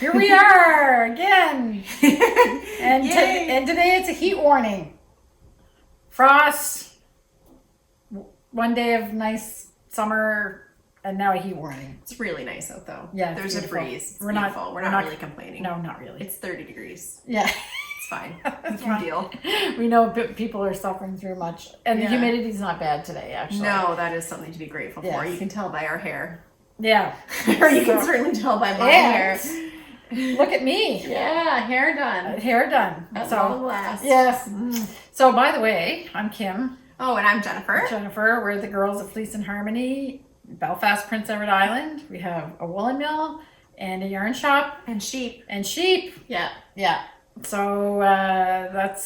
Here we are again. And today it's a heat warning. Frost, one day of nice summer, and now a heat warning. It's really nice out though. Yeah, there's beautiful. A breeze. It's we're beautiful. We're not really not complaining. No, not really. It's 30 degrees. Yeah. It's fine. It's We can deal. We know people are suffering through much. And the humidity's not bad today, actually. No, that is something to be grateful for. Yes. You can tell by our hair. Yeah. Or you can certainly tell by my hair. Look at me. Yeah, hair done. Hair done. At so long last. yes. So by the way, I'm Kim. Oh, and I'm Jennifer. Jennifer, we're the girls of Fleece and Harmony, Belfast, Prince Edward Island. We have a woolen mill and a yarn shop. And sheep. Yeah. So that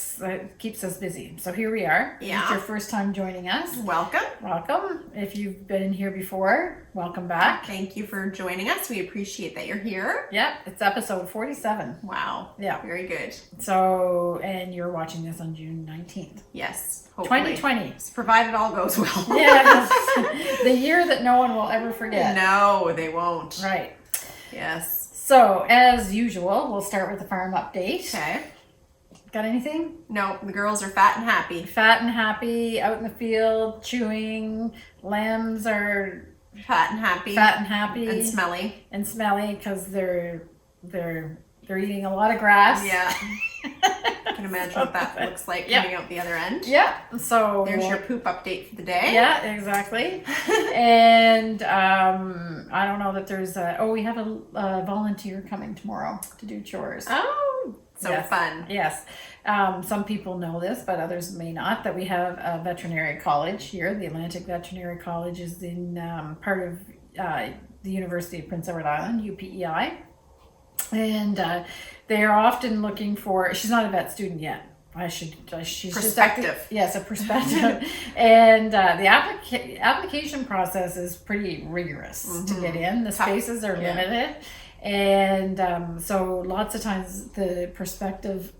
keeps us busy. So here we are. Yeah. If it's your first time joining us, Welcome. welcome. If you've been here before, welcome back. Thank you for joining us. We appreciate that you're here. Yeah, it's episode 47. Wow. Yeah. Very good. So, and you're watching this on June 19th. Yes. Hopefully. 2020. Provided all goes well. Yeah. The year that no one will ever forget. No, they won't. Right. Yes. So, as usual, we'll start with the farm update. Okay. Got anything? No, the girls are fat and happy. Fat and happy, out in the field, chewing. Lambs are Fat and happy. fat and happy. And smelly. And smelly because they're eating a lot of grass. Yeah. I can imagine what that looks like coming out the other end. Yeah. So There's your poop update for the day. Yeah, exactly. And I don't know that there's we have a volunteer coming tomorrow to do chores. Oh, so Yes. fun. Yes. Some people know this, but others may not, that we have a veterinary college here. The Atlantic Veterinary College is in part of the University of Prince Edward Island, UPEI. And they are often looking for, she's not a vet student yet. She's Perspective. Yes, a perspective. And the application process is pretty rigorous to get in. The spaces are limited. And so lots of times the prospective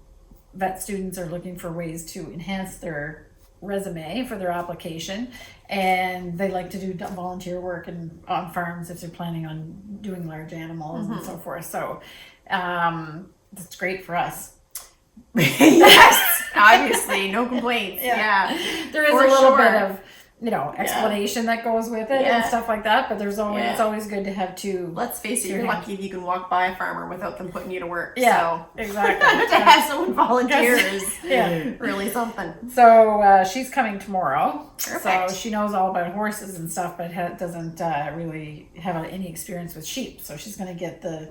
vet students are looking for ways to enhance their resume for their application, and they like to do volunteer work on farms if they're planning on doing large animals and so forth. So that's great for us. Yes, obviously, no complaints. Yeah. There is For a little sure. bit of explanation that goes with it and stuff like that, but there's always it's always good to have two. Let's face it, you're lucky if you can walk by a farmer without them putting you to work. Yeah, So exactly. to have someone volunteer is Yeah. really something. So she's coming tomorrow. Perfect. So she knows all about horses and stuff, but doesn't really have any experience with sheep. So she's going to get the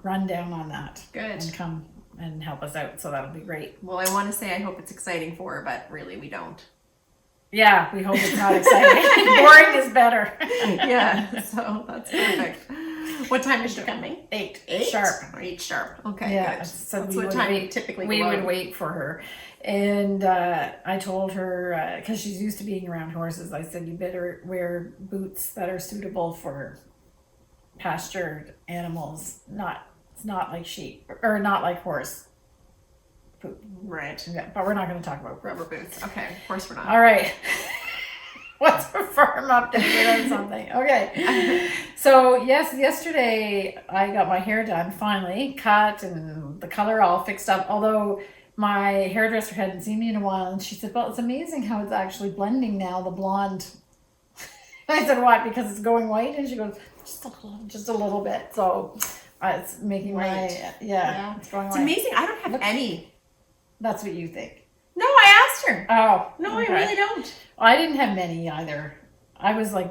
rundown on that. Good. And come and help us out. So that'll be great. Well, I want to say I hope it's exciting for her, but really we don't. Yeah, we hope it's not exciting. Boring is better. Yeah, so that's perfect. What time is she coming? 8 8 sharp. 8 sharp. Okay, Yeah, good. so That's we what would time wait. typically We go would out. wait for her, and I told her because she's used to being around horses. I said you better wear boots that are suitable for pastured animals. It's not like sheep or not like horse poop. Right. Yeah, but we're not going to talk about Rubber boots. Okay, of course we're not. All right. What's a farm update on something? Okay. So yesterday I got my hair done finally, cut and the color all fixed up. Although my hairdresser hadn't seen me in a while, and she said, "Well, it's amazing how it's actually blending now, the blonde." I said, "What? Because it's going white?" And she goes, "Just a little bit." So it's making White. it's going It's white. amazing. I don't have any. That's what you think. No, I asked her. Oh No, okay. I really don't. I didn't have many either. I was like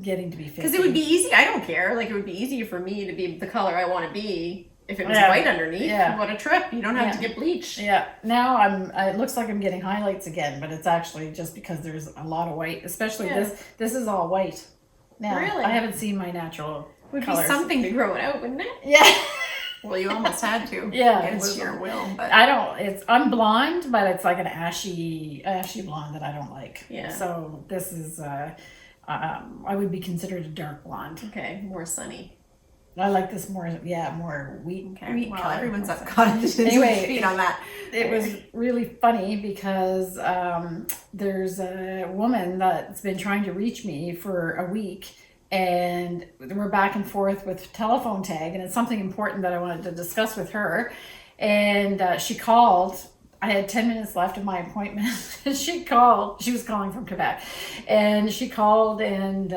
getting to be 50. Because it would be easy. I don't care. Like, it would be easier for me to be the color I want to be if it was Yeah. white underneath. Yeah. What a trip. You don't have to Yeah. get bleached. Yeah. Now it looks like I'm getting highlights again, but it's actually just because there's a lot of white, especially this is all white. Now, Really? I haven't seen my natural Would colors. be something to grow it out, wouldn't it? Yeah. Well, you almost had to. Yeah, Against your will. But I'm blonde, but it's like an ashy blonde that I don't like. Yeah. So this is I would be considered a dark blonde. okay, more sunny. I like this more wheat. Okay. Wheat Well, color. everyone's up caught Anyway, feet on that. It was really funny because there's a woman that's been trying to reach me for a week, and we're back and forth with telephone tag, and it's something important that I wanted to discuss with her. And she called. I had 10 minutes left of my appointment. She called. She was calling from Quebec, and she called, and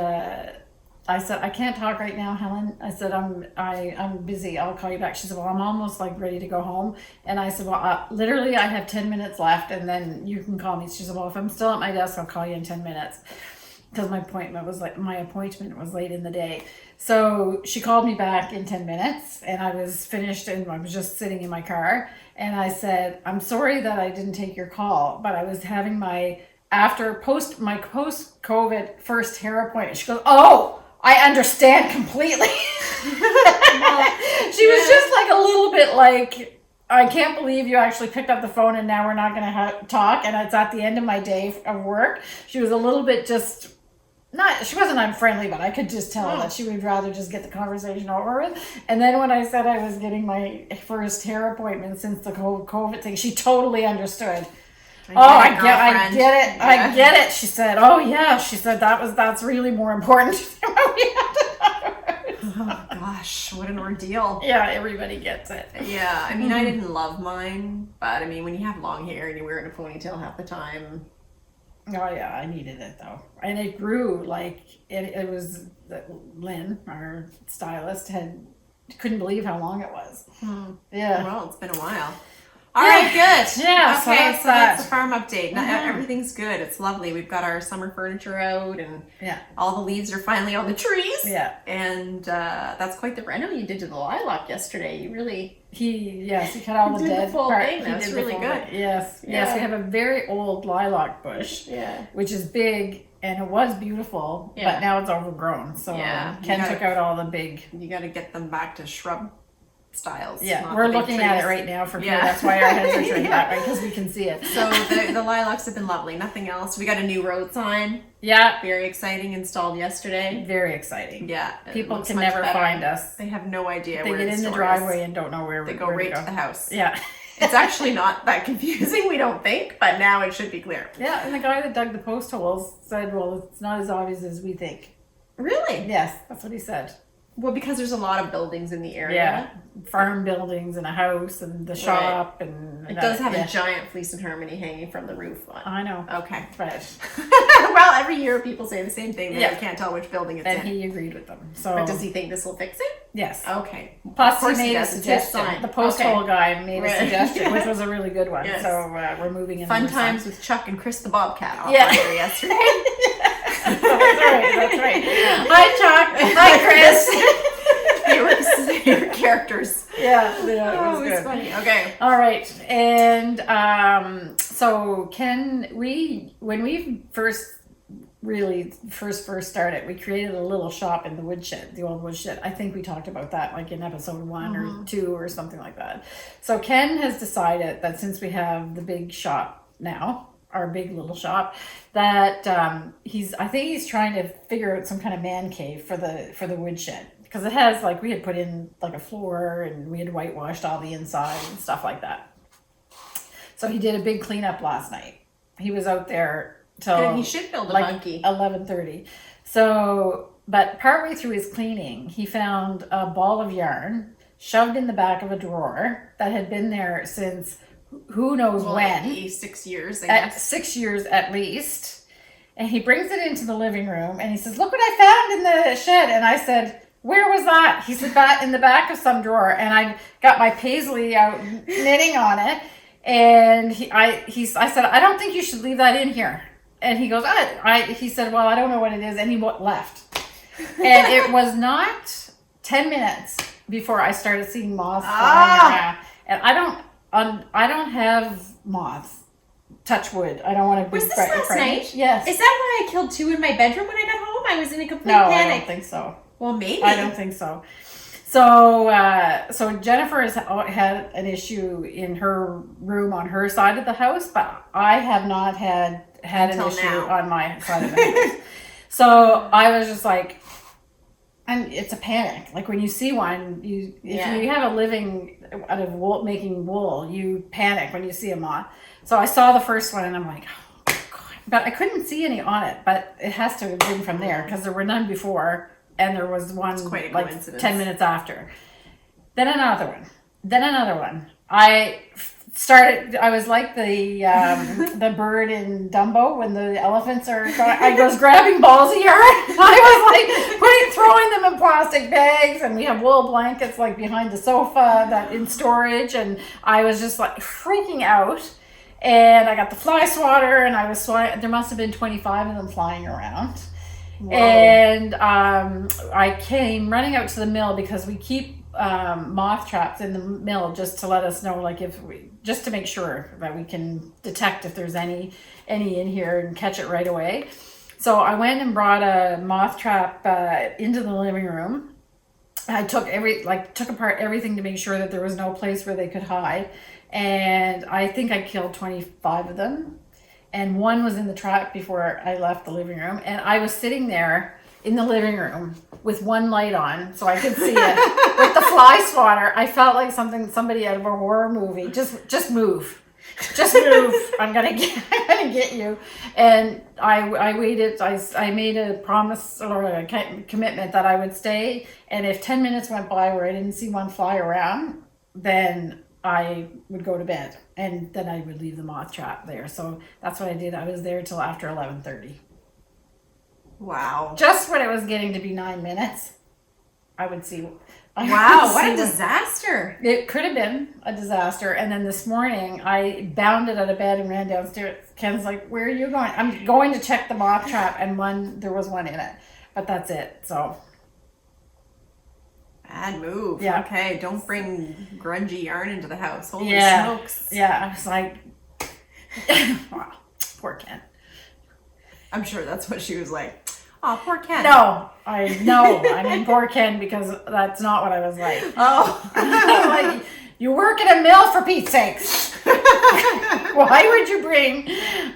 I said, I can't talk right now, Helen. I said, I'm busy. I'll call you back. She said, well, I'm almost like ready to go home. And I said, well, literally, I have 10 minutes left, and then you can call me. She said, well, if I'm still at my desk, I'll call you in 10 minutes. Because my appointment was late in the day. So she called me back in 10 minutes, and I was finished, and I was just sitting in my car. And I said, I'm sorry that I didn't take your call, but I was having my post-COVID first hair appointment. She goes, oh, I understand completely. She was just like a little bit like, I can't believe you actually picked up the phone and now we're not going to talk. And it's at the end of my day of work. She was a little bit just, she wasn't unfriendly, but I could just tell that she would rather just get the conversation over with. And then when I said I was getting my first hair appointment since the whole COVID thing, she totally understood. I get it. Yeah. I get it. She said, oh yeah. She said that's really more important than what we had to talk about. Oh gosh, what an ordeal. Yeah, everybody gets it. Yeah, I mean, I didn't love mine, but I mean, when you have long hair and you wear it in a ponytail half the time. Oh yeah, I needed it though. And it grew like, it was, Lynn, our stylist, couldn't believe how long it was. Yeah. Well, it's been a while. All right, good. Yeah, okay, so that's the farm update. Now, everything's good. It's lovely. We've got our summer furniture out, and all the leaves are finally on the trees. Yeah. And that's quite the reno you did to the lilac yesterday. You really... He cut all the dead full part. Thing. That's really good. Yes. Yes, we have a very old lilac bush, which is big, and it was beautiful, but now it's overgrown. So Ken took out all the big... You got to get them back to shrub styles. Yeah, we're looking at it right now for sure. That's why our heads are turned that way, because we can see it. So the lilacs have been lovely. Nothing else. We got a new road sign. Yeah. Very exciting. Installed yesterday. Very exciting. Yeah. People can never find us. They have no idea where they get in the driveway and don't know where they go. Right to the house. Yeah. It's actually not that confusing, we don't think, but now it should be clear. Yeah, and the guy that dug the post holes said, well, it's not as obvious as we think. Really? Yes, that's what he said. Well, because there's a lot of buildings in the area. Yeah, farm buildings and a house and the shop and... It does have a giant Fleece and Harmony hanging from the roof. I know. Okay. Right. Well, every year people say the same thing. They can't tell which building it's in. And he agreed with them. So. But does he think this will fix it? Yes. Okay. Plus he made a suggestion. The post hole guy made a suggestion, which was a really good one. Yes. So we're moving in. Fun times with Chuck and Chris the Bobcat off there yesterday. That's right. Hi, Chuck. Hi, Chris. They were characters. Yeah, it was funny. Okay. All right. And so Ken, when we first started, we created a little shop in the woodshed, the old woodshed. I think we talked about that like in episode 1 or 2 or something like that. So Ken has decided that since we have the big shop now, our big little shop, that I think he's trying to figure out some kind of man cave for the woodshed. Because it has, like, we had put in, like, a floor, and we had whitewashed all the inside and stuff like that. So he did a big cleanup last night. He was out there till... He should build a monkey. 11:30. So, but partway through his cleaning, he found a ball of yarn shoved in the back of a drawer that had been there since who knows when. Like 6 years, I guess. 6 years at least. And he brings it into the living room, and he says, look what I found in the shed. And I said... Where was that? He said that in the back of some drawer, and I got my Paisley out knitting on it, and I said, I don't think you should leave that in here. And he goes, he said, well, I don't know what it is, and he left. And it was not 10 minutes before I started seeing moths flying around. And I don't have moths. Touch wood. I don't want to be... Was this last night? Yes. Is that why I killed 2 in my bedroom when I got home? I was in a complete panic. No, I don't think so. Well, maybe. I don't think so. So Jennifer has had an issue in her room on her side of the house, but I have not had an issue on my side of the house. So I was just like, it's a panic. Like when you see one, if you have a living out of wool, making wool, you panic when you see a moth. So I saw the first one and I'm like, oh God. But I couldn't see any on it, but it has to have been from there because there were none before. and there was one quite a like coincidence. 10 minutes after. Then another one. Then another one. I was like the bird in Dumbo when the elephants are, I was grabbing balls of yarn. I was like throwing them in plastic bags, and we have wool blankets like behind the sofa that in storage, and I was just like freaking out. And I got the fly swatter, and I was there must have been 25 of them flying around. Whoa. And I came running out to the mill because we keep moth traps in the mill just to let us know, like just to make sure that we can detect if there's any in here and catch it right away. So I went and brought a moth trap into the living room. I took apart everything to make sure that there was no place where they could hide. And I think I killed 25 of them. And one was in the trap before I left the living room. And I was sitting there in the living room with one light on so I could see it with the fly swatter. I felt like somebody out of a horror movie. Just move. Just move. I'm gonna get you. And I waited. I made a promise or a commitment that I would stay. And if 10 minutes went by where I didn't see one fly around, then I would go to bed, and then I would leave the moth trap there. So that's what I did. I was there till after 11:30. Wow. Just when it was getting to be 9 minutes, I would see. Wow, what a disaster. It could have been a disaster. And then this morning, I bounded out of bed and ran downstairs. Ken's like, where are you going? I'm going to check the moth trap, and there was one in it. But that's it, so... Bad move. Yeah. Okay, don't bring grungy yarn into the house. Holy smokes. Yeah, I was like, wow, poor Ken. I'm sure that's what she was like. Oh, poor Ken. No, I mean poor Ken, because that's not what I was like. Oh. Like, you work in a mill, for Pete's sakes. Why would you bring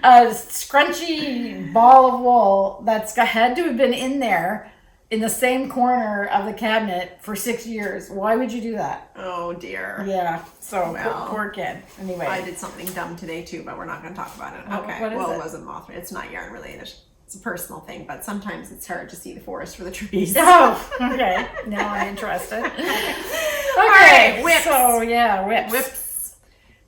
a scrunchy ball of wool that's had to have been in there in the same corner of the cabinet for 6 years? Why would you do that? Oh dear. Yeah. So poor kid. Anyway, I did something dumb today too, but we're not going to talk about it. Okay. Well, it wasn't moth. It's not yarn related. It's a personal thing, but sometimes it's hard to see the forest for the trees. Oh, okay. Now I'm interested. Okay. All right. Whips. So yeah, whips.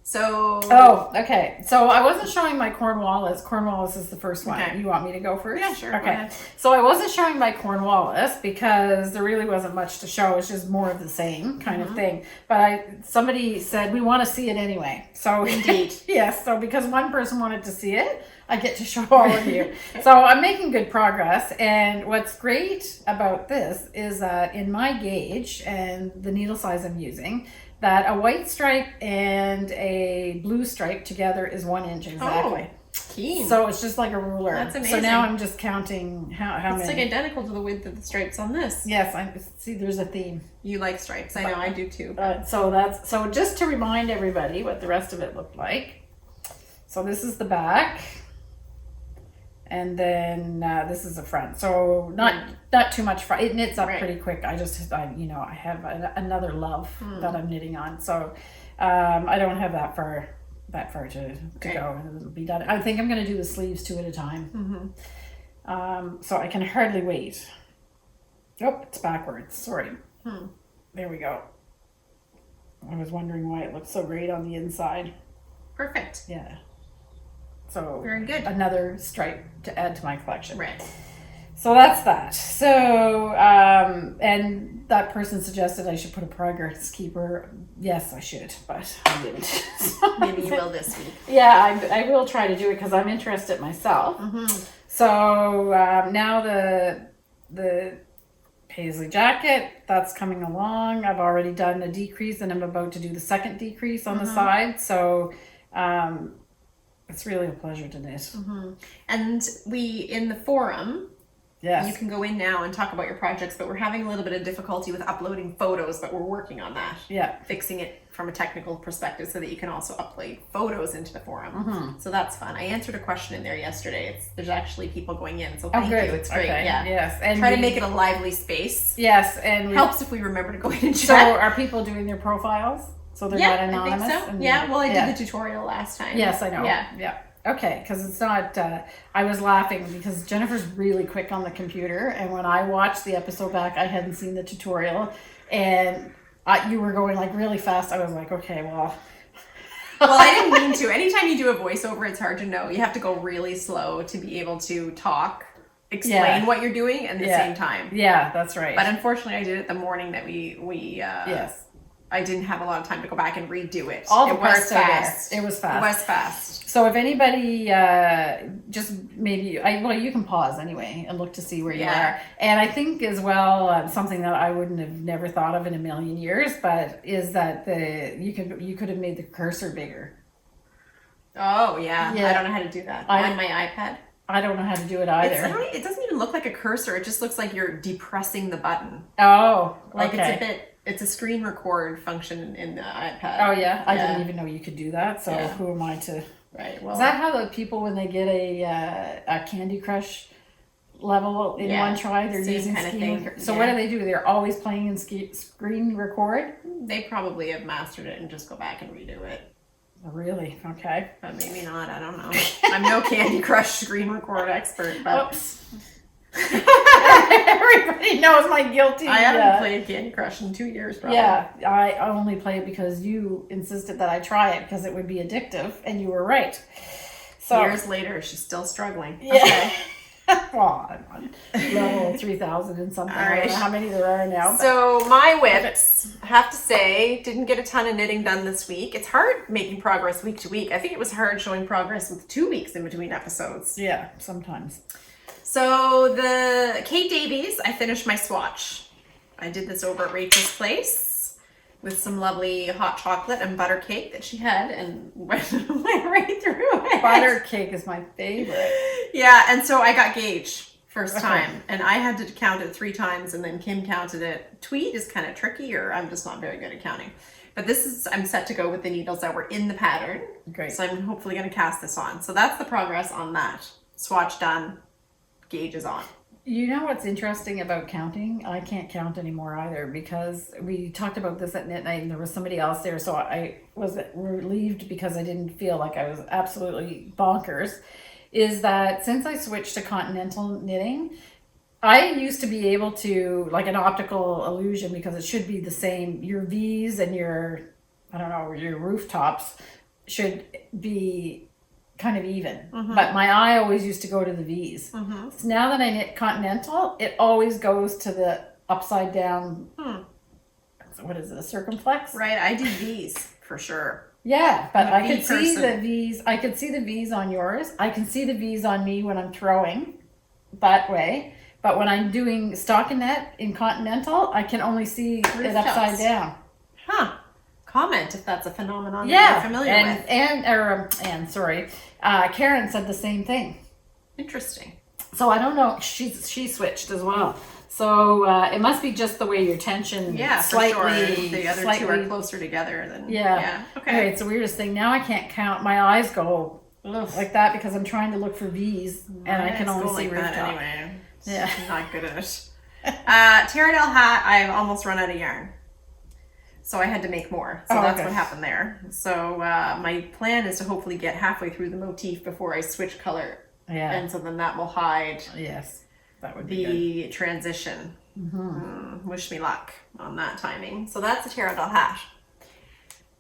So. Oh, okay. So I wasn't showing my Cornwallis. Cornwallis is the first one. Okay. You want me to go first? Yeah, sure. Okay. So I wasn't showing my Cornwallis because there really wasn't much to show. It's just more of the same kind of thing. But somebody said we want to see it anyway. So indeed, yes. So because one person wanted to see it, I get to show all of you. So I'm making good progress. And what's great about this is that in my gauge and the needle size I'm using, that a white stripe and a blue stripe together is 1 inch exactly. Oh, keen. So it's just like a ruler. That's amazing. So now I'm just counting how many. It's like identical to the width of the stripes on this. Yes, I see. There's a theme. You like stripes? I know, I do too. So just to remind everybody what the rest of it looked like. So this is the back. And then this is the front. So not too much front. It knits up pretty quick. I have another love that I'm knitting on. So I don't have that far to go. It'll be done. I think I'm going to do the sleeves 2 at a time. So I can hardly wait. Oh, it's backwards. Sorry. There we go. I was wondering why it looked so great on the inside. Perfect. Yeah. So very good. Another stripe to add to my collection. Right. So that's that. So and that person suggested I should put a progress keeper. Yes, I should, but I didn't. Maybe you will this week. Yeah, I will try to do it because I'm interested myself. So now the Paisley Jacket, that's coming along. I've already done a decrease and I'm about to do the second decrease on the side. So it's really a pleasure to knit. And in the forum, yes, you can go in now and talk about your projects, but we're having a little bit of difficulty with uploading photos, but we're working on that. Yeah. Fixing it from a technical perspective so that you can also upload photos into the forum. So that's fun. I answered a question in there yesterday. There's actually people going in, so thank you. It's great. Okay. Yeah. Yes. And try to make it a lively space. Yes. And helps if we remember to go in and chat. So are people doing their profiles? So they're not anonymous? I think so. Well, I did the tutorial last time. Yes, I know. Yeah. Okay, because it's not, I was laughing because Jennifer's really quick on the computer, and when I watched the episode back, I hadn't seen the tutorial, and you were going like really fast. I was like, okay, well. Well, I didn't mean to. Anytime you do a voiceover, it's hard to know. You have to go really slow to be able to explain what you're doing at the same time. Yeah, that's right. But unfortunately, I did it the morning that yes. I didn't have a lot of time to go back and redo it. All the it parts was fast. It was fast. It was fast. So if anybody just maybe, you can pause anyway and look to see where you are. And I think as well, something that I wouldn't have never thought of in a million years, but is that you could have made the cursor bigger. Oh yeah. I don't know how to do that on my iPad. I don't know how to do it either. It doesn't even look like a cursor. It just looks like you're depressing the button. Oh, like it's a screen record function in the iPad. Oh yeah, I didn't even know you could do that. So who am I to? Right. Well, is that how the people when they get a Candy Crush level in one try, they're using kind of screen? thing. So what do they do? They're always playing in screen record. They probably have mastered it and just go back and redo it. Really? Okay. But maybe not. I don't know. I'm no Candy Crush screen record expert, but. Oops. Everybody knows my guilty. I haven't played Candy Crush in 2 years, probably. Yeah, I only play it because you insisted that I try it because it would be addictive, and you were right. So years later, she's still struggling. Yeah. Okay. Well, I'm on level 3,000 and something. All right. I don't know how many there are now. So my whips, I have to say, didn't get a ton of knitting done this week. It's hard making progress week to week. I think it was hard showing progress with 2 weeks in between episodes. Yeah, sometimes. So the Kate Davies, I finished my swatch. I did this over at Rachel's place with some lovely hot chocolate and butter cake that she had and went right through it. Butter cake is my favorite. Yeah, and so I got gauge first time and I had to count it 3 times and then Kim counted it. Tweed is kind of tricky, or I'm just not very good at counting. But I'm set to go with the needles that were in the pattern. Great. So I'm hopefully going to cast this on. So that's the progress on that. Swatch done. Gauge is on. You know what's interesting about counting? I can't count anymore either because we talked about this at knit night and there was somebody else there, so I was relieved because I didn't feel like I was absolutely bonkers. Is that since I switched to continental knitting, I used to be able to, like an optical illusion, because it should be the same. Your V's and your rooftops should be kind of even, but my eye always used to go to the V's. So now that I knit continental, it always goes to the upside down. What is it, a circumflex? Right, I do V's for sure. Yeah, but I could see the V's. I could see the V's on yours. I can see the V's on me when I'm throwing that way. But when I'm doing stockinette in continental, I can only see it upside down. Huh. Comment if that's a phenomenon that you're familiar with. Karen said the same thing. Interesting. So I don't know. She switched as well. So it must be just the way your tension slightly. For sure. The other two are closer together than. Yeah. Okay. It's the weirdest thing. Now I can't count. My eyes go like that because I'm trying to look for V's and I can only see rooftop. Anyway. Yeah. I'm not good at it. Tarradale Hat. I've almost run out of yarn. So I had to make more. So that's what happened there. So my plan is to hopefully get halfway through the motif before I switch color. Yeah. And so then that will hide that would be the transition. Wish me luck on that timing. So that's the Tarradale Hat.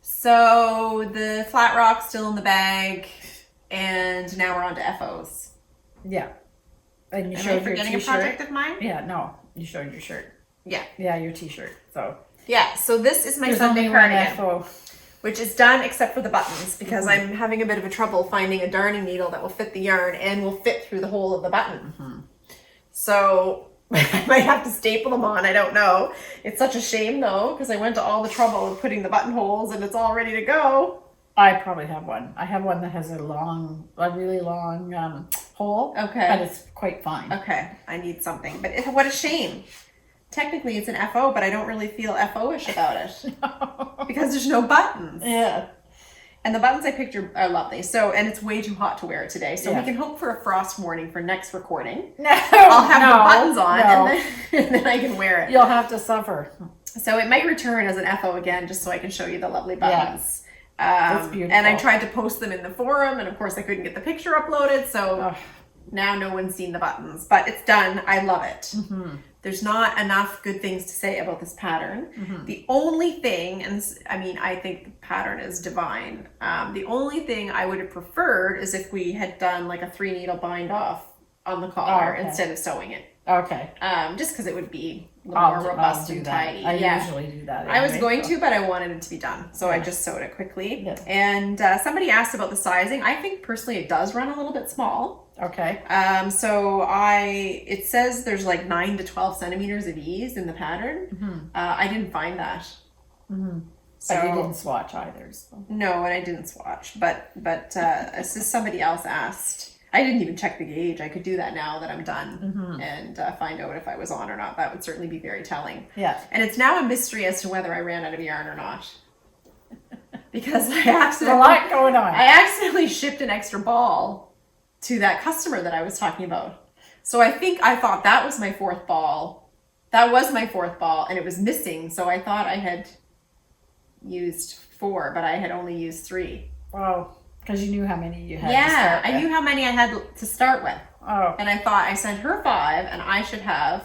So the flat rock's still in the bag. And now we're on to FOs. Yeah. And you Am showed I forgetting your a t-shirt? project of mine? Yeah, no. You showed your shirt. Yeah. Yeah, your t-shirt. So yeah, so this is my Sunday cardigan, which is done except for the buttons because I'm having a bit of a trouble finding a darning needle that will fit the yarn and will fit through the hole of the button. So I might have to staple them on. I don't know. It's such a shame though because I went to all the trouble of putting the buttonholes and it's all ready to go. I probably have one. I have one that has a really long hole. Okay. But it's quite fine. Okay. I need something. But what a shame. Technically it's an FO, but I don't really feel FO-ish about it. No. Because there's no buttons. Yeah. And the buttons I picked are lovely. So, and it's way too hot to wear it today. So we can hope for a frost warning for next recording. No. I'll have the buttons on and then I can wear it. You'll have to suffer. So it might return as an FO again, just so I can show you the lovely buttons. That's beautiful. And I tried to post them in the forum, and of course I couldn't get the picture uploaded, so now no one's seen the buttons. But it's done. I love it. There's not enough good things to say about this pattern. The only thing, and I mean, I think the pattern is divine. The only thing I would have preferred is if we had done like a 3-needle bind off on the collar instead of sewing it. Okay. Just because it would be a little more robust and tidy. I usually do that. Anyway, I was going to, but I wanted it to be done. So I just sewed it quickly. And somebody asked about the sizing. I think personally it does run a little bit small. Okay. So it says there's like 9 to 12 centimeters of ease in the pattern. I didn't find that. So but you didn't swatch either. So. No, and I didn't swatch. But somebody else asked. I didn't even check the gauge. I could do that now that I'm done and find out if I was on or not. That would certainly be very telling. Yeah. And it's now a mystery as to whether I ran out of yarn or not. Because I accidentally... a lot going on. I accidentally shipped an extra ball to that customer that I was talking about. So I thought that was my 4th ball. That was my 4th ball, and it was missing. So I thought I had used 4, but I had only used 3. Wow. Because you knew how many you had to start with. I knew how many I had to start with. Oh. And I thought I sent her 5, and I should have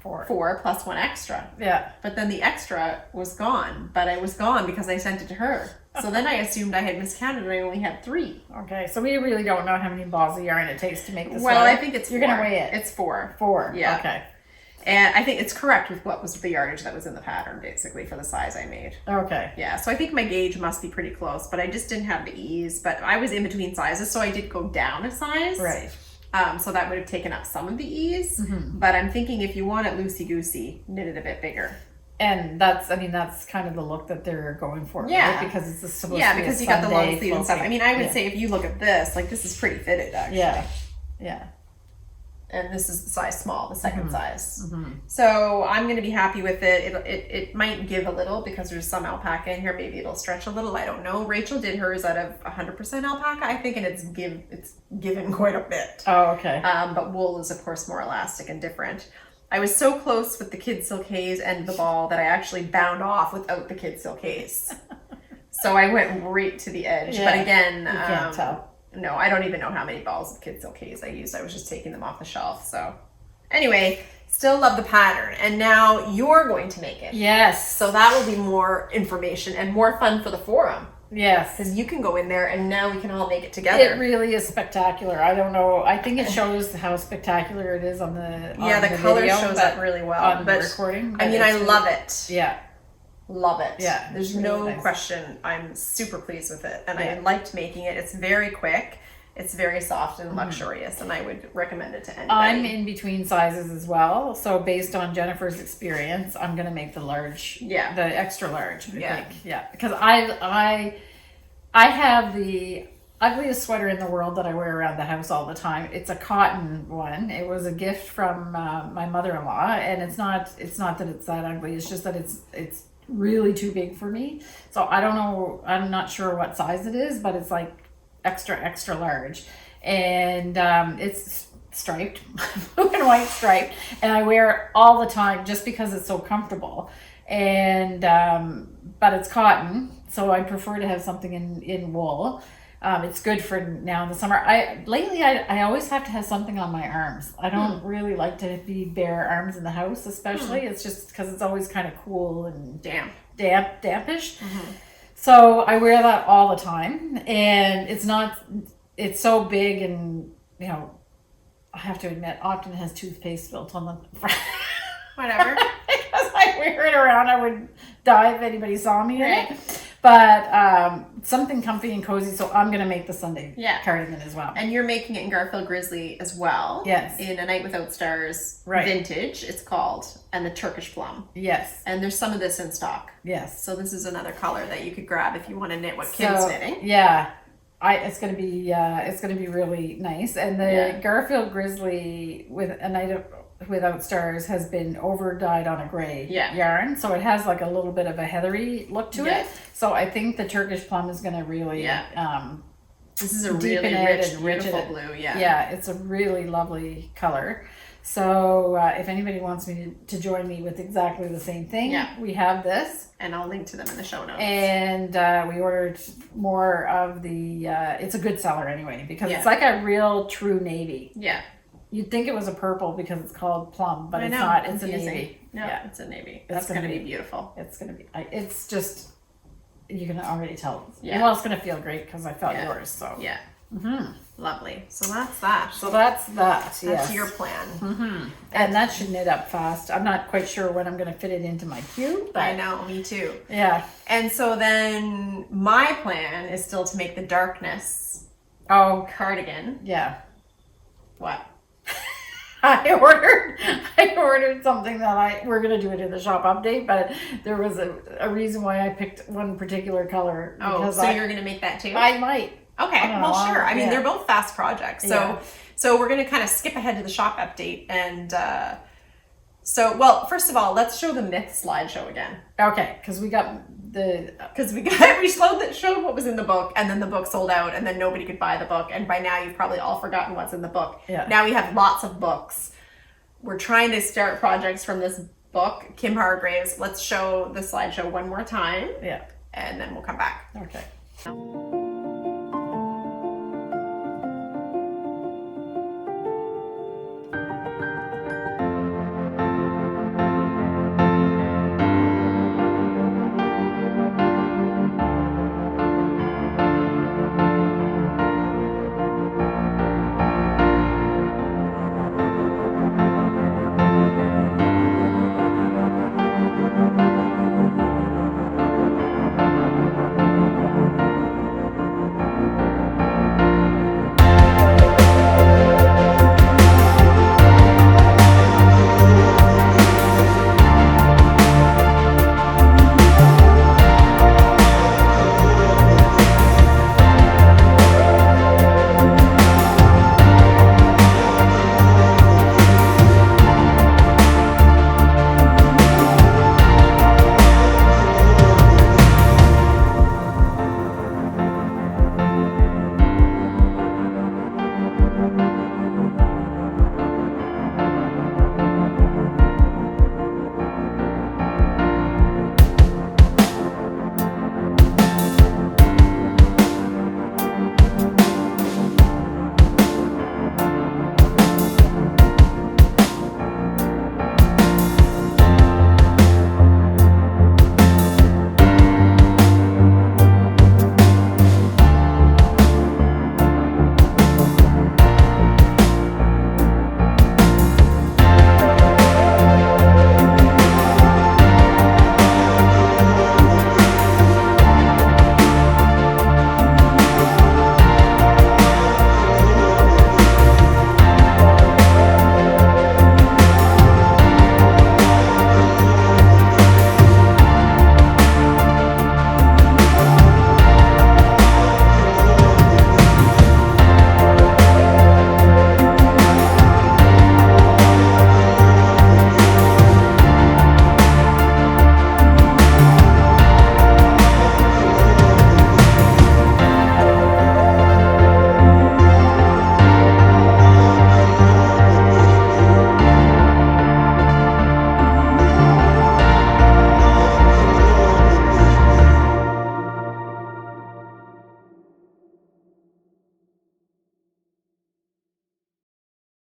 4 plus 1 extra. Yeah. But then the extra was gone. But it was gone because I sent it to her. So then I assumed I had miscounted and I only had 3. Okay, so we really don't know how many balls of yarn it takes to make this. Well, I think it's 4. You're going to weigh it. It's 4. 4. Yeah. Okay. And I think it's correct with what was the yardage that was in the pattern, basically, for the size I made. Okay. Yeah, so I think my gauge must be pretty close, but I just didn't have the ease. But I was in between sizes, so I did go down a size. Right. So that would have taken up some of the ease. But I'm thinking if you want it loosey-goosey, knit it a bit bigger. And that's kind of the look that they're going for, right? Because it's supposed to be because you got the long sleeve and stuff. I mean, I would say if you look at this, like this is pretty fitted, actually. Yeah. And this is the size small, the second size. So I'm going to be happy with it. It might give a little because there's some alpaca in here. Maybe it'll stretch a little. I don't know. Rachel did hers out of 100% alpaca, I think, and it's given quite a bit. Oh, okay. But wool is, of course, more elastic and different. I was so close with the Kid Silk Haze and the ball that I actually bound off without the Kid Silk Haze. So I went right to the edge. Yeah, but again, you can't tell. No, I don't even know how many balls of Kid Silk Haze I used. I was just taking them off the shelf. So anyway, still love the pattern. And now you're going to make it. Yes. So that will be more information and more fun for the forum. Yes. Because you can go in there and now we can all make it together. It really is spectacular. I don't know. I think it shows how spectacular it is on the the color shows up really well. On the recording. I mean, I love it. Yeah. Love it. Yeah. There's no question. I'm super pleased with it. And I liked making it. It's very quick. It's very soft and luxurious. And I would recommend it to anybody. I'm in between sizes as well. So based on Jennifer's experience, I'm going to make the large. Yeah. The extra large. I think. Yeah. Because I have the ugliest sweater in the world that I wear around the house all the time. It's a cotton one. It was a gift from my mother-in-law. And it's not that it's that ugly. It's just that it's really too big for me. So I don't know, I'm not sure what size it is, but it's like extra large. And it's striped, blue and white striped, and I wear it all the time just because it's so comfortable. And but it's cotton, so I prefer to have something in wool. It's good for now in the summer. Lately I always have to have something on my arms. I don't really like to be bare arms in the house, especially. It's just because it's always kind of cool and dampish. So I wear that all the time, and it's so big, and you know, I have to admit, often has toothpaste spilt on the front. Whatever. Because I wear it around, I would die if anybody saw me in it. But something comfy and cozy, so I'm going to make the Sunday cardigan as well. And you're making it in Garfield Grizzly as well. Yes. In A Night Without Stars Vintage, it's called, and the Turkish Plum. Yes. And there's some of this in stock. Yes. So this is another color that you could grab if you want to knit what Kim's knitting. Yeah. It's gonna be really nice. And the Garfield Grizzly with A Night Without Stars has been over dyed on a gray yarn, so it has like a little bit of a heathery look to it. So I think the Turkish Plum is gonna really this is a really rich, beautiful blue. Yeah, it's a really lovely color. So if anybody wants me to join me with exactly the same thing, we have this. And I'll link to them in the show notes. And we ordered more of the, it's a good seller anyway, because it's like a real true navy. Yeah. You'd think it was a purple because it's called plum, but it's not. It's a navy. No, it's a navy. That's going to be beautiful. It's going to be, it's just, you can already tell. Yeah. Well, it's going to feel great because I felt yours, so. Yeah. Lovely. So that's that. That's your plan. And that should knit up fast. I'm not quite sure when I'm going to fit it into my queue. But I know, me too. Yeah. And so then my plan is still to make the darkness cardigan. Yeah. What? I ordered something that we're going to do it in the shop update, but there was a reason why I picked one particular color. So you're going to make that too? I might. Okay, well, sure. I mean, they're both fast projects. So we're going to kind of skip ahead to the shop update. And well, first of all, let's show the myth slideshow again. Okay, because we showed what was in the book, and then the book sold out, and then nobody could buy the book. And by now, you've probably all forgotten what's in the book. Yeah. Now we have lots of books. We're trying to start projects from this book, Kim Hargraves. Let's show the slideshow one more time. Yeah. And then we'll come back. Okay.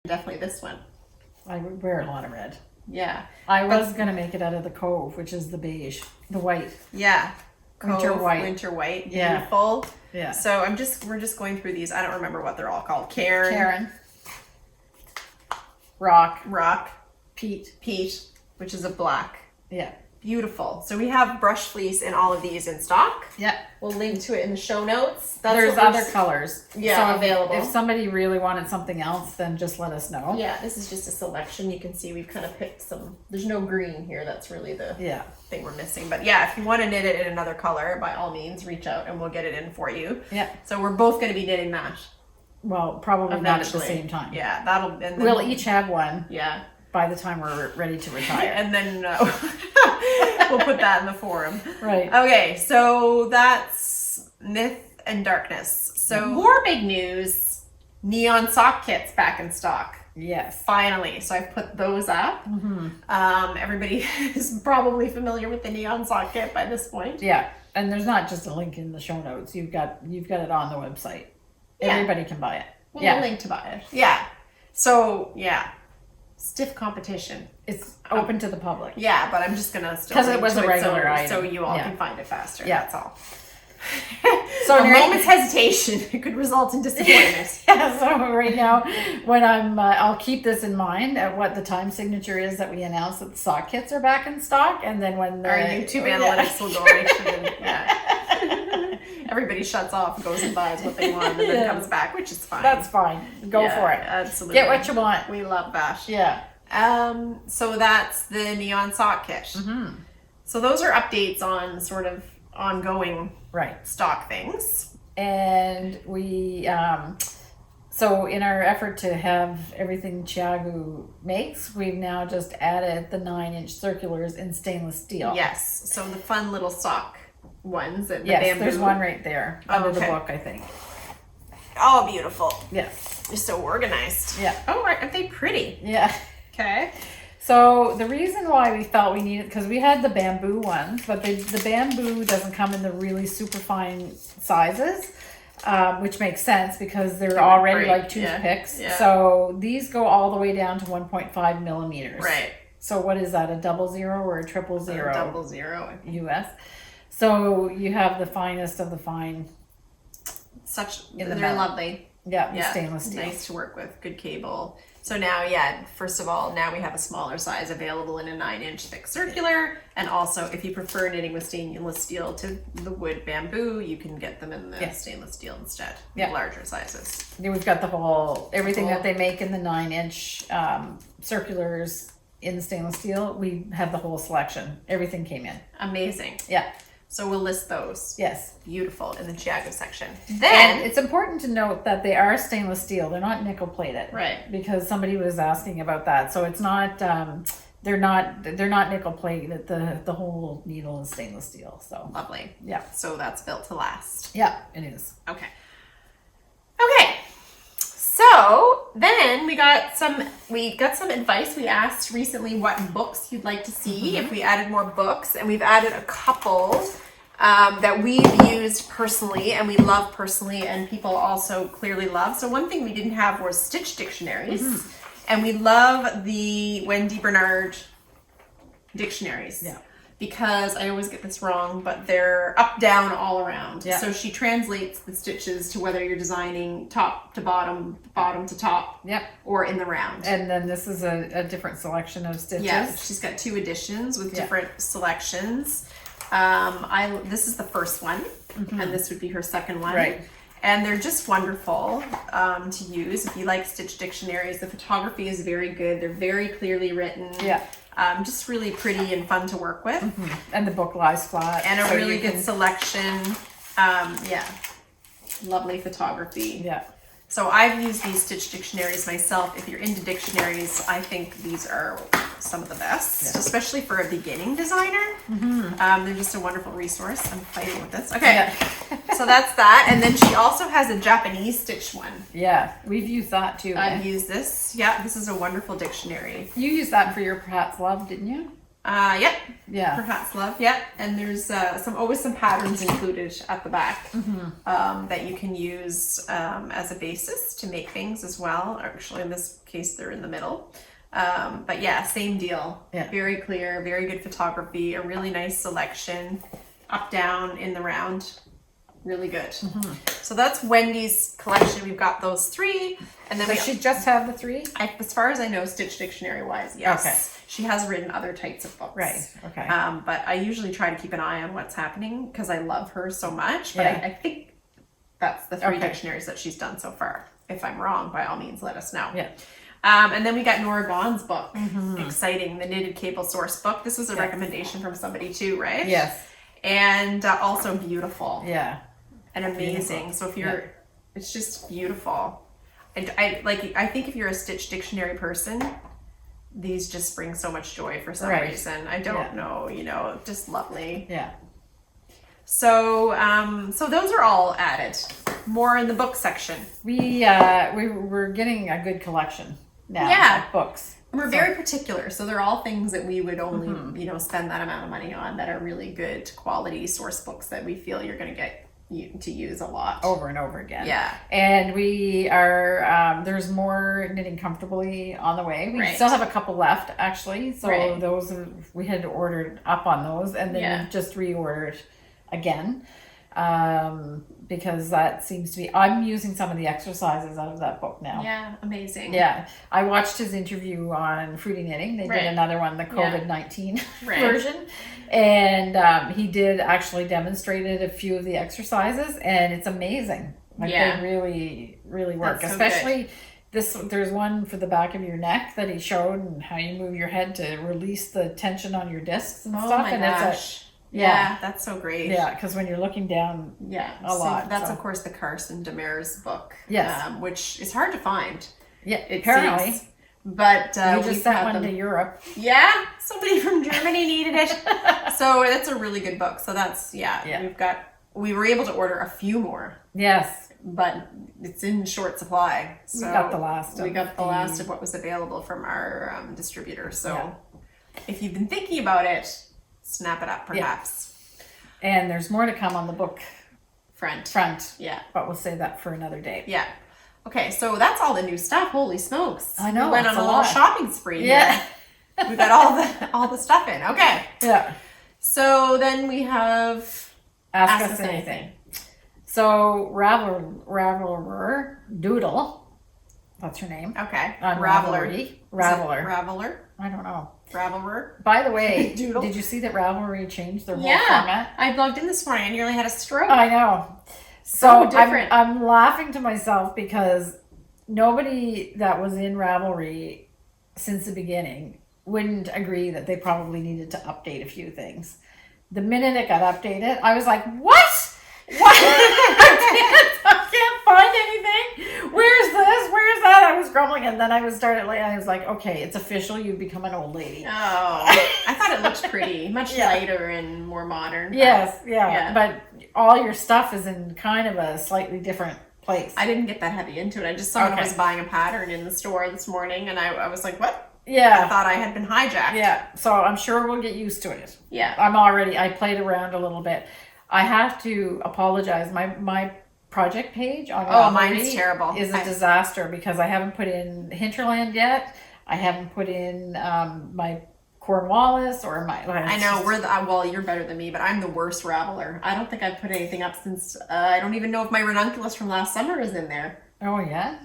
Definitely this one. I would wear a lot of red. Yeah. I was going to make it out of the Cove, which is the beige, the white. Yeah. Winter white. Winter white. Yeah. Beautiful. Yeah. So we're just going through these. I don't remember what they're all called. Karen. Rock. Pete, which is a black. Yeah. Beautiful. So we have brush fleece in all of these in stock. Yeah. We'll link to it in the show notes. There's other colors. Yeah, so available. If somebody really wanted something else, then just let us know. Yeah, this is just a selection. You can see we've kind of picked some. There's no green here. That's really the thing we're missing. But yeah, if you want to knit it in another color, by all means, reach out and we'll get it in for you. Yeah. So we're both going to be knitting that. Well, probably not at the same time. Yeah, that'll. And then we'll each have one. Yeah. By the time we're ready to retire. And then we'll put that in the forum. Right. Okay, so that's Myth and Darkness. So more big news. Neon sock kits back in stock. Yes. Finally. So I've put those up. Everybody is probably familiar with the neon sock kit by this point. Yeah. And there's not just a link in the show notes. You've got it on the website. Everybody can buy it. We'll link to buy it. Yeah. So, stiff competition. It's open to the public. Yeah, but I'm just going to still because it was a regular item. So you all can find it faster. Yeah. That's all. So a moment's hesitation could result in disappointment. So right now, when I'll keep this in mind at what the time signature is that we announce that the sock kits are back in stock, and then when our YouTube analytics will go right to everybody shuts off, goes and buys what they want, and then comes back, which is fine. That's fine. Go for it. Absolutely. Get what you want. We love that. Yeah. So that's the neon sock kit. So those are updates on sort of ongoing stock things. And we so in our effort to have everything Chiagu makes, we've now just added the 9-inch circulars in stainless steel. Yes. So the fun little sock ones that the bamboo. There's one right there under the book, I think. Oh, beautiful. Yes. You're so organized. Yeah. Oh, aren't they pretty? Yeah. Okay. So the reason why we felt we needed, because we had the bamboo ones, but the bamboo doesn't come in the really super fine sizes, which makes sense because they're already like toothpicks. Yeah. So these go all the way down to 1.5 millimeters. Right. So what is that, a 00 or a 000? 00. US. So you have the finest of the fine. They're lovely. Yeah, stainless steel. Nice to work with, good cable. So now, first of all, now we have a smaller size available in a 9-inch thick circular. And also, if you prefer knitting with stainless steel to the wood bamboo, you can get them in the stainless steel instead. Larger sizes. Yeah, we've got everything that they make in the 9-inch circulars in stainless steel. We have the whole selection. Everything came in. Amazing. Yeah. So we'll list those. Yes. Beautiful in the Chiagu section. Then it's important to note that they are stainless steel. They're not nickel plated. Right. Because somebody was asking about that. So it's not they're not nickel plated. The whole needle is stainless steel. So lovely. Yeah. So that's built to last. Yeah, it is. Okay. So then we got some advice. We asked recently what books you'd like to see, if we added more books, and we've added a couple that we've used personally and we love personally and people also clearly love. So one thing we didn't have was stitch dictionaries, and we love the Wendy Bernard dictionaries. Yeah. Because I always get this wrong, but they're up, down, all around. Yeah. So she translates the stitches to whether you're designing top to bottom, bottom to top, or in the round. And then this is a different selection of stitches. Yeah, she's got 2 editions with different selections. This is the first one, and this would be her second one. Right. And they're just wonderful to use. If you like stitch dictionaries, the photography is very good. They're very clearly written. Yeah. Just really pretty and fun to work with. And the book lies flat. And a really good selection. Lovely photography. Yeah. So I've used these stitch dictionaries myself. If you're into dictionaries, I think these are some of the best, especially for a beginning designer. They're just a wonderful resource. I'm fighting with this. Okay. So that's that. And then she also has a Japanese stitch one. Yeah, we've used that too. I've used this. Yeah, this is a wonderful dictionary. You used that for your Perhaps Love, didn't you? Yep. Yeah. Perhaps Love. Yep. And there's always some patterns included at the back that you can use as a basis to make things as well. Actually, in this case, they're in the middle. But yeah, same deal. Yeah. Very clear, very good photography, a really nice selection, up, down, in the round. Really good. So that's Wendy's collection. We've got those 3. And then she just have the 3? As far as I know, stitch dictionary wise, yes. Okay. She has written other types of books. Right. Okay. But I usually try to keep an eye on what's happening because I love her so much. But I think that's the 3 dictionaries that she's done so far. If I'm wrong, by all means, let us know. Yeah. And then we got Nora Vaughn's book. Exciting. The Knitted Cable Sourcebook. This was a recommendation from somebody too, right? Yes. And also beautiful. Yeah. And amazing. Beautiful. So if you're, it's just beautiful. And I think if you're a stitch dictionary person, these just bring so much joy for some reason. I don't know, just lovely. Yeah. So, so those are all added. More in the book section. We're getting a good collection. now. Yeah. Like books. And we're very particular. So they're all things that we would only, you know, spend that amount of money on that are really good quality source books that we feel you're going to get to use a lot. Over and over again. Yeah. And we are, there's more Knitting Comfortably on the way. We still have a couple left, actually. So those, we had ordered up on those, and then we just reordered again. Because that seems to be, I'm using some of the exercises out of that book now. Yeah, amazing. Yeah. I watched his interview on Fruity Knitting. They did another one, the COVID-19 version. And he did actually demonstrated a few of the exercises, and it's amazing. Like they really, really work. That's so especially there's one for the back of your neck that he showed, and how you move your head to release the tension on your discs and stuff. My and gosh. Yeah, that's so great. Yeah, because when you're looking down a lot. That's, of course, the Carson Demers book. Yes. Which is hard to find. Yeah, apparently. Seems. But you just sent one to Europe. Yeah, somebody from Germany needed it. So that's a really good book. So that's, we were able to order a few more. Yes. But it's in short supply. So we got the last. We got the last of what was available from our distributor. So if you've been thinking about it, snap it up, perhaps. Yeah. And there's more to come on the book front. Yeah. But we'll save that for another day. Yeah. Okay, so that's all the new stuff. Holy smokes. I know. We went on a little shopping spree. Yeah. We got all the stuff in. Okay. Yeah. So then we have Ask Us Anything. So Ravelry Doodle, that's her name. Okay. On Ravelry. Raveler? I don't know. Ravelry. By the way, did you see that Ravelry changed their whole format? I logged in this morning. I nearly had a stroke. I know. So different. I'm laughing to myself because nobody that was in Ravelry since the beginning wouldn't agree that they probably needed to update a few things. The minute it got updated, I was like, what? What? I can't find anything. Where's this? Where's that? I was grumbling, and then I was like, okay, it's official. You've become an old lady. Oh, I thought it looked pretty, much lighter and more modern. Yes, yeah. But all your stuff is in kind of a slightly different place. I didn't get that heavy into it. I just someone was buying a pattern in the store this morning, and I was like, what? Yeah. I thought I had been hijacked. Yeah. So I'm sure we'll get used to it. Yeah. I played around a little bit. I have to apologize. My project page on Ravelry mine's terrible. Is a disaster because I haven't put in Hinterland yet. I haven't put in my Cornwallis or my. I know well, you're better than me, but I'm the worst Raveler. I don't think I've put anything up since. I don't even know if my ranunculus from last summer is in there. Oh yeah.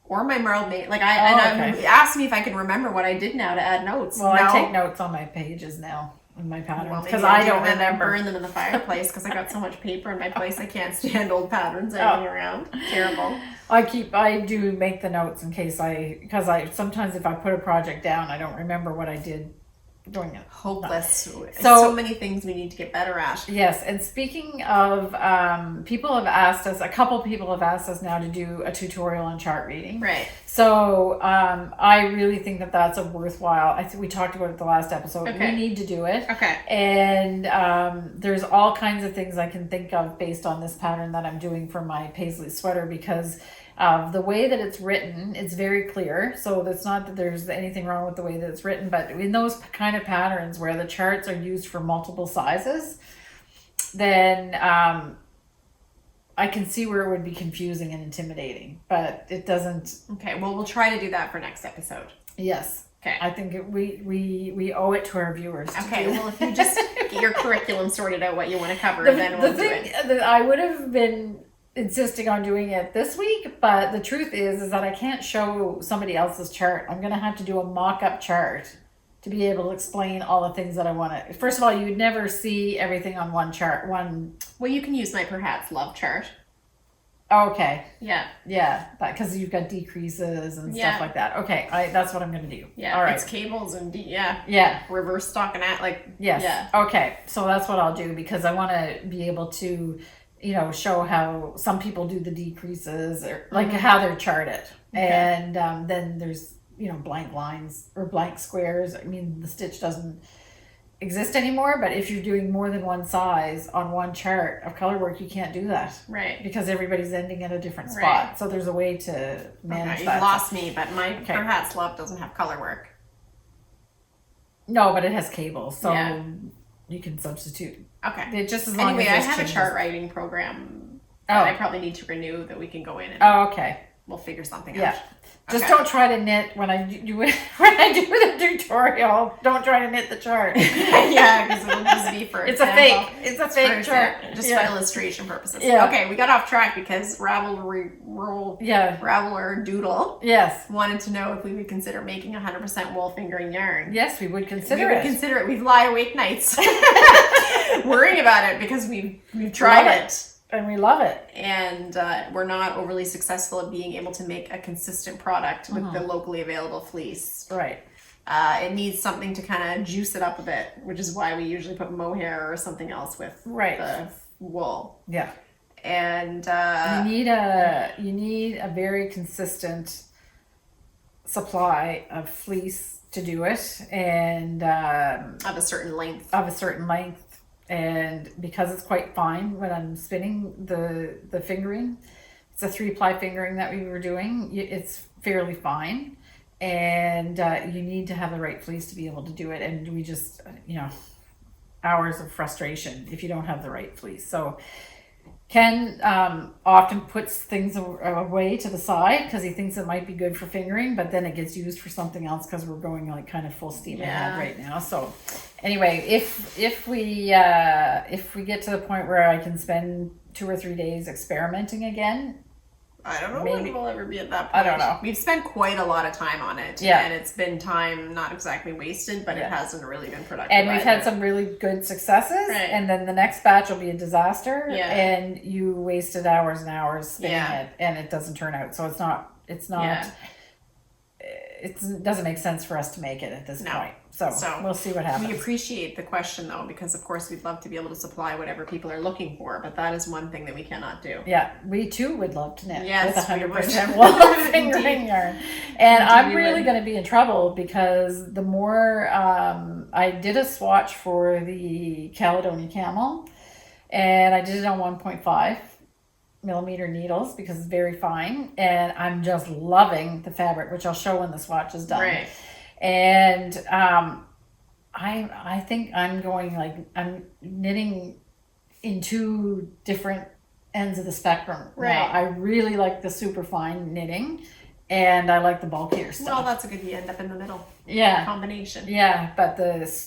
Or my Merle mate. Asked me if I can remember what I did now to add notes. Well, I take notes on my pages now. In my patterns, because I don't remember. Burn them in the fireplace because I got so much paper in my place. I can't stand old patterns hanging around. Terrible. I do make the notes in case because sometimes if I put a project down, I don't remember what I did doing it. Hopeless. So many things we need to get better at. Yes, and speaking of, a couple people have asked us now to do a tutorial on chart reading. Right. So I really think that that's a worthwhile. I think we talked about it the last episode. Okay. We need to do it. Okay. And there's all kinds of things I can think of based on this pattern that I'm doing for my Paisley sweater because the way that it's written, it's very clear. So it's not that there's anything wrong with the way that it's written, but in those kind of patterns where the charts are used for multiple sizes, then I can see where it would be confusing and intimidating, but it doesn't. Okay, well, we'll try to do that for next episode. Yes. Okay. I think we owe it to our viewers. Okay, well, if you just get your curriculum sorted out, what you want to cover, then we'll do it. The thing that I would have been insisting on doing it this week, but the truth is that I can't show somebody else's chart. I'm going to have to do a mock-up chart to be able to explain all the things that I want to. First of all, you would never see everything on one chart. Well, you can use my Perhaps Love chart. Okay. Yeah. Yeah, because you've got decreases and stuff like that. Okay, that's what I'm going to do. Yeah. All right. It's cables and yeah. Reverse stockinette, Yes. Yeah. Okay, so that's what I'll do because I want to be able to, show how some people do the decreases or how they're charted. Okay. And then there's, blank lines or blank squares. I mean, the stitch doesn't, exist anymore, but if you're doing more than one size on one chart of color work, you can't do that. Right. Because everybody's ending at a different spot. Right. So there's a way to manage that. You've lost me, but my Hat Love doesn't have color work. No, but it has cables, so you can substitute. Okay. It just as long anyway, as I have changes. A chart writing program that I probably need to renew that we can go in and okay. We'll figure something out. Just don't try to knit when I do the tutorial. Don't try to knit the chart. Because it'll just be for It's a fake chart. Just for illustration purposes. Yeah. Okay, we got off track because Ravelry Raveler Doodle wanted to know if we would consider making 100% wool fingering yarn. Yes, we would consider it. Consider it. We've lie awake nights worrying about it because we've tried it. And we love it. And we're not overly successful at being able to make a consistent product with the locally available fleece. Right. It needs something to kind of juice it up a bit, which is why we usually put mohair or something else with the wool. Yeah. And you need a very consistent supply of fleece to do it, and of a certain length. And because it's quite fine when I'm spinning the fingering, it's a 3-ply fingering that we were doing. It's fairly fine, and you need to have the right fleece to be able to do it. And we just, hours of frustration if you don't have the right fleece. So Ken often puts things away to the side because he thinks it might be good for fingering, but then it gets used for something else because we're going like kind of full steam ahead right now. So anyway, if we get to the point where I can spend 2 or 3 days experimenting again, I don't know when we'll ever be at that point. I don't know. We've spent quite a lot of time on it. Yeah. And it's been time not exactly wasted, but it hasn't really been productive. And we've had some really good successes. Right. And then the next batch will be a disaster. Yeah. And you wasted hours and hours spinning it, and it doesn't turn out. So it doesn't make sense for us to make it at this point. So we'll see what happens. We appreciate the question though, because of course we'd love to be able to supply whatever people are looking for, but that is one thing that we cannot do. Yeah, we too would love to knit with 100% wool fingering yarn. And I'm really going to be in trouble because the more I did a swatch for the Caledonia Camel, and I did it on 1.5 millimeter needles because it's very fine, and I'm just loving the fabric, which I'll show when the swatch is done. Right. And I think I'm knitting in 2 different ends of the spectrum. Right. Now, I really like the super fine knitting, and I like the bulkier stuff. Well, that's a good, you end up in the middle. Yeah. Combination. Yeah, but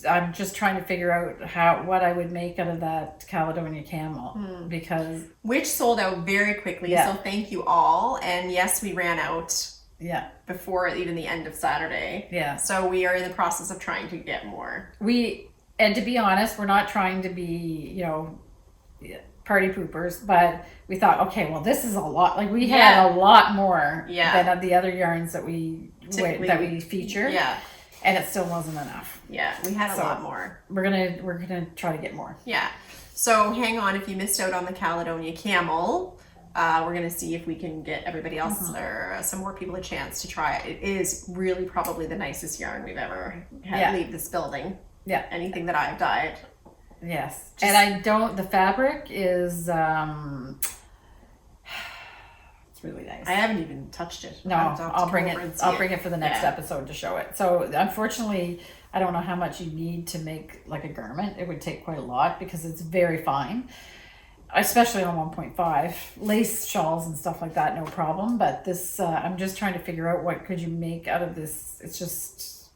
I'm just trying to figure out what I would make out of that Caledonia Camel because which sold out very quickly. Yeah. So thank you all. And yes, we ran out. Yeah. Before even the end of Saturday. Yeah. So we are in the process of trying to get more. And to be honest, we're not trying to be, party poopers, but we thought, okay, well, this is a lot. Like we had a lot more than the other yarns that we featured. Yeah. And it still wasn't enough. Yeah, we had a lot more. We're gonna try to get more. Yeah. So hang on, if you missed out on the Caledonia Camel. We're going to see if we can get everybody else or some more people a chance to try it. It is really probably the nicest yarn we've ever had leave this building. Yeah. Anything that I've dyed. Yes. And the fabric is, it's really nice. I haven't even touched it. No, I'll bring it for the next episode to show it. So unfortunately, I don't know how much you need to make like a garment. It would take quite a lot because it's very fine. Especially on 1.5, lace shawls and stuff like that, no problem. But this, I'm just trying to figure out what could you make out of this. It's just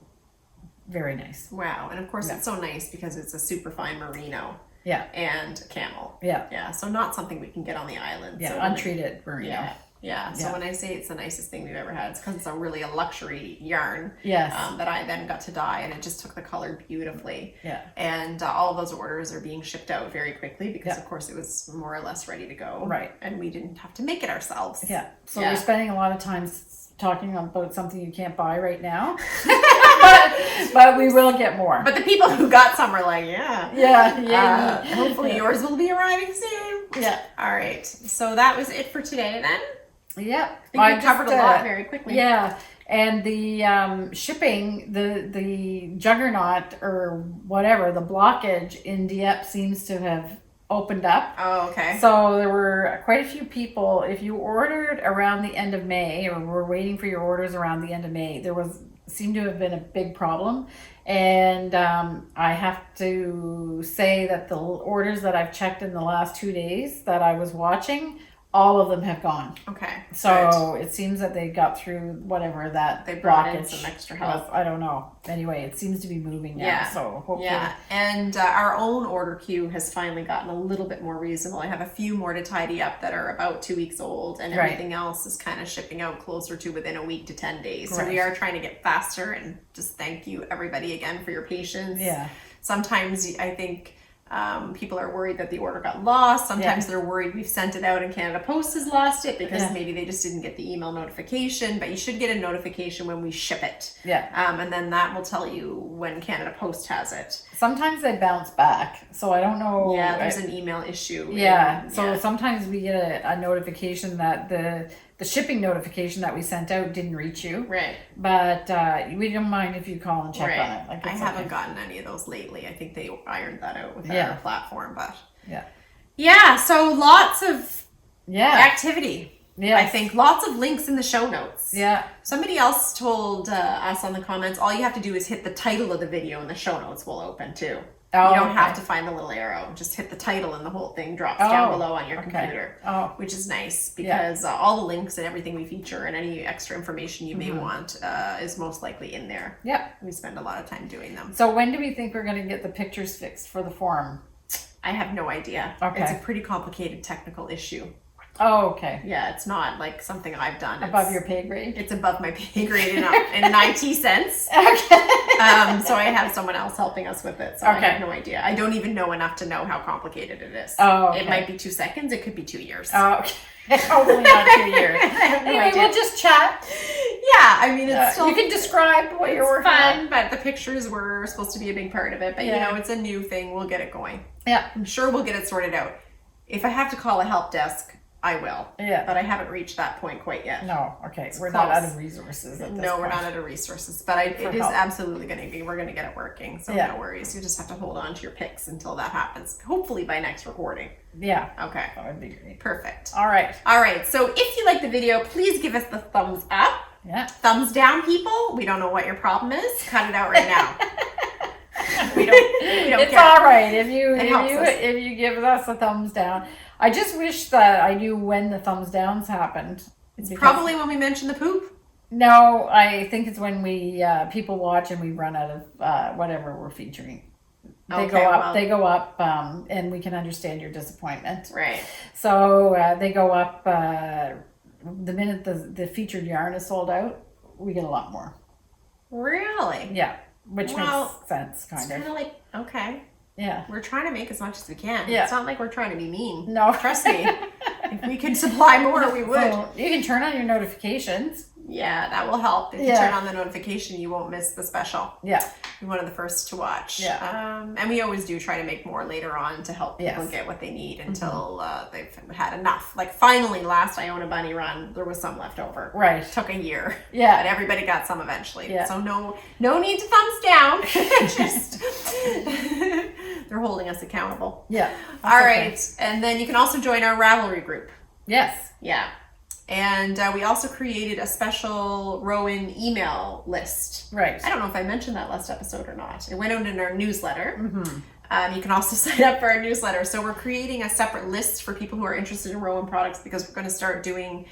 very nice. Wow, and of course it's so nice because it's a super fine merino. Yeah. And camel. Yeah. Yeah. So not something we can get on the island. Yeah. So untreated merino. Yeah. Yeah. So when I say it's the nicest thing we've ever had, it's because it's a luxury yarn. Yes. That I then got to dye, and it just took the color beautifully. Yeah. And all of those orders are being shipped out very quickly because, of course, it was more or less ready to go. Right. And we didn't have to make it ourselves. Yeah. So we're spending a lot of time talking about something you can't buy right now. but we will get more. But the people who got some are like, yeah. Hopefully yours will be arriving soon. Yeah. All right. So that was it for today then. Yeah. I think we covered a lot very quickly. Yeah. And the shipping, the juggernaut or whatever, the blockage in Dieppe seems to have opened up. Oh, okay. So there were quite a few people. If you ordered around the end of May, or were waiting for your orders around the end of May, there seemed to have been a big problem. And I have to say that the orders that I've checked in the last 2 days that I was watching, all of them have gone. Okay. So it seems that they got through whatever that they brought in blockage some extra help. I don't know. Anyway, it seems to be moving now. Yeah. So hopefully. Yeah. And our own order queue has finally gotten a little bit more reasonable. I have a few more to tidy up that are about 2 weeks old, and everything else is kind of shipping out closer to within a week to 10 days. So we are trying to get faster, and just thank you everybody again for your patience. Yeah. Sometimes I think people are worried that the order got lost. Sometimes they're worried we've sent it out and Canada Post has lost it because maybe they just didn't get the email notification. But you should get a notification when we ship it. Yeah. And then that will tell you when Canada Post has it. Sometimes they bounce back, so I don't know. Yeah, there's an email issue. So sometimes we get a notification that the shipping notification that we sent out didn't reach you. Right. But we don't mind if you call and check on it. Like I haven't gotten any of those lately. I think they ironed that out with our platform, but yeah. So lots of activity. Yeah, I think lots of links in the show notes. Yeah. Somebody else told us on the comments, all you have to do is hit the title of the video and the show notes will open too. You don't have to find the little arrow. Just hit the title and the whole thing drops down below on your computer, which is nice because all the links and everything we feature and any extra information you may want is most likely in there. Yeah. We spend a lot of time doing them. So when do we think we're going to get the pictures fixed for the forum? I have no idea. Okay. It's a pretty complicated technical issue. Oh, okay. Yeah, it's not like something I've done. Above your pay grade? It's above my pay grade in an IT sense. Okay. So I have someone else helping us with it. So I have no idea. I don't even know enough to know how complicated it is. Oh, okay. It might be 2 seconds. It could be 2 years. Oh, okay. Hopefully not 2 years. Anyway, we'll just chat. Yeah, I mean, it's still... You can describe what you're working on. But the pictures were supposed to be a big part of it. But, you know, it's a new thing. We'll get it going. Yeah. I'm sure we'll get it sorted out. If I have to call a help desk, I will. Yeah. But I haven't reached that point quite yet. No. Okay. We're not out of resources at this point. We're not out of resources. But it is absolutely going to be. We're going to get it working. So no worries. You just have to hold on to your picks until that happens. Hopefully by next recording. Yeah. Okay. That would be great. Perfect. All right. All right. So if you like the video, please give us the thumbs up. Yeah. Thumbs down, people. We don't know what your problem is. Cut it out right now. we don't it's care. All right if you give us a thumbs down. I just wish that I knew when the thumbs downs happened. It's probably when we mention the poop. No, I think it's when we people watch and we run out of whatever we're featuring. They go up, and we can understand your disappointment. Right. So they go up the minute the featured yarn is sold out. We get a lot more. Really? Yeah. Which makes sense, kind of. It's kind of like, okay. Yeah. We're trying to make as much as we can. Yeah. It's not like we're trying to be mean. No. Trust me. If we could supply more, we would. So you can turn on your notifications. Yeah, that will help. If you turn on the notification, you won't miss the special. Yeah. You're one of the first to watch. Yeah. And we always do try to make more later on to help people get what they need until they've had enough. Like finally, last Iona Bunny run, there was some left over. Right. It took a year. Yeah. But everybody got some eventually. Yeah. So no need to thumbs down. Just they're holding us accountable. Yeah. All right. And then you can also join our Ravelry group. Yes. Yeah. And we also created a special ROWAN email list. Right. I don't know if I mentioned that last episode or not. It went out in our newsletter. Mm-hmm. You can also sign up for our newsletter. So we're creating a separate list for people who are interested in ROWAN products because we're going to start doing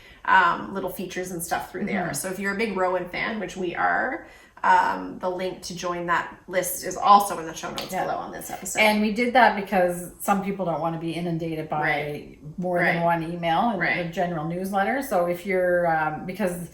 little features and stuff through there. So if you're a big ROWAN fan, which we are, the link to join that list is also in the show notes below on this episode. And we did that because some people don't want to be inundated by more than one email and a general newsletter. So if you're, because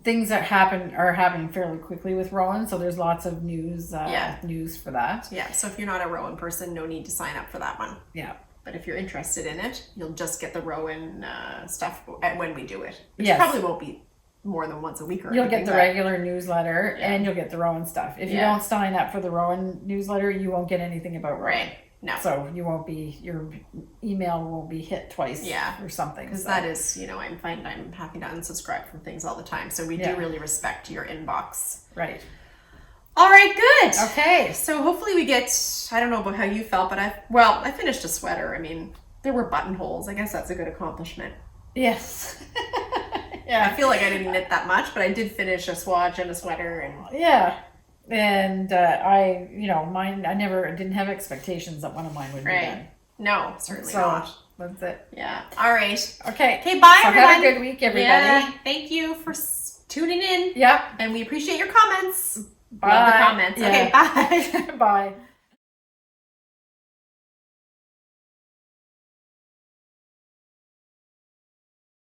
things that are happening fairly quickly with ROWAN, so there's lots of news for that. Yeah, so if you're not a ROWAN person, no need to sign up for that one. Yeah. But if you're interested in it, you'll just get the ROWAN stuff when we do it. Which probably won't be more than once a week or You'll get the regular newsletter and you'll get the ROWAN stuff. If you don't sign up for the ROWAN newsletter, you won't get anything about ROWAN. No. So your email won't be hit twice or something. Because that is, I'm happy to unsubscribe from things all the time. So we do really respect your inbox. Right. All right, good. Okay. So hopefully we get, I don't know about how you felt, but I finished a sweater. I mean, there were buttonholes. I guess that's a good accomplishment. Yes. I feel like I didn't knit that much, but I did finish a swatch and a sweater. And and mine, I didn't have expectations that one of mine would be done. No, certainly not. That's it. Yeah. All right. Okay. Okay, bye, everyone. Have a good week, everybody. Yeah. Thank you for tuning in. Yep. And we appreciate your comments. Bye. Love the comments. Okay, bye. Bye.